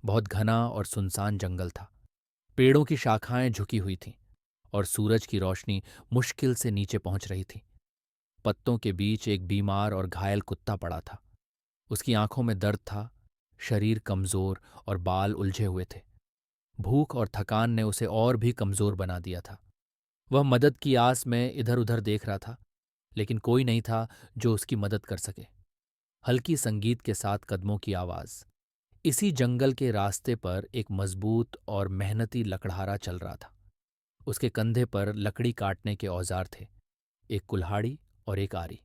बहुत घना और सुनसान जंगल था। पेड़ों की शाखाएं झुकी हुई थीं और सूरज की रोशनी मुश्किल से नीचे पहुंच रही थी। पत्तों के बीच एक बीमार और घायल कुत्ता पड़ा था। उसकी आंखों में दर्द था, शरीर कमजोर और बाल उलझे हुए थे। भूख और थकान ने उसे और भी कमजोर बना दिया था। वह मदद की आस में इधर उधर देख रहा था, लेकिन कोई नहीं था जो उसकी मदद कर सके। हल्की संगीत के साथ कदमों की आवाज। इसी जंगल के रास्ते पर एक मजबूत और मेहनती लकड़हारा चल रहा था। उसके कंधे पर लकड़ी काटने के औजार थे, एक कुल्हाड़ी और एक आरी।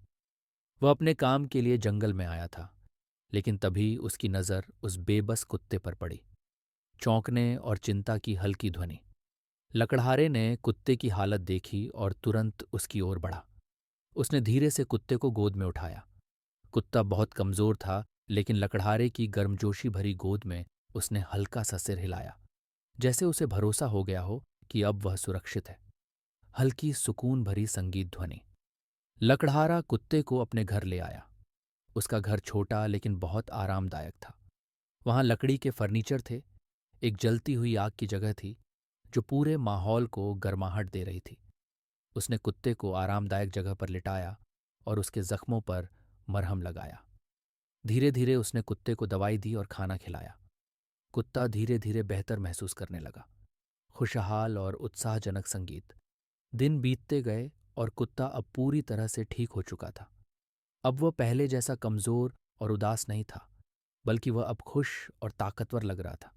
वह अपने काम के लिए जंगल में आया था, लेकिन तभी उसकी नज़र उस बेबस कुत्ते पर पड़ी। चौंकने और चिंता की हल्की ध्वनि। लकड़हारे ने कुत्ते की हालत देखी और तुरंत उसकी ओर बढ़ा। उसने धीरे से कुत्ते को गोद में उठाया। कुत्ता बहुत कमजोर था, लेकिन लकड़हारे की गर्मजोशी भरी गोद में उसने हल्का सा सिर हिलाया, जैसे उसे भरोसा हो गया हो कि अब वह सुरक्षित है। हल्की सुकून भरी संगीत ध्वनि। लकड़हारा कुत्ते को अपने घर ले आया। उसका घर छोटा लेकिन बहुत आरामदायक था। वहां लकड़ी के फर्नीचर थे, एक जलती हुई आग की जगह थी जो पूरे माहौल को गर्माहट दे रही थी। उसने कुत्ते को आरामदायक जगह पर लिटाया और उसके जख्मों पर मरहम लगाया। धीरे धीरे उसने कुत्ते को दवाई दी और खाना खिलाया। कुत्ता धीरे धीरे बेहतर महसूस करने लगा। खुशहाल और उत्साहजनक संगीत। दिन बीतते गए और कुत्ता अब पूरी तरह से ठीक हो चुका था। अब वह पहले जैसा कमजोर और उदास नहीं था, बल्कि वह अब खुश और ताकतवर लग रहा था।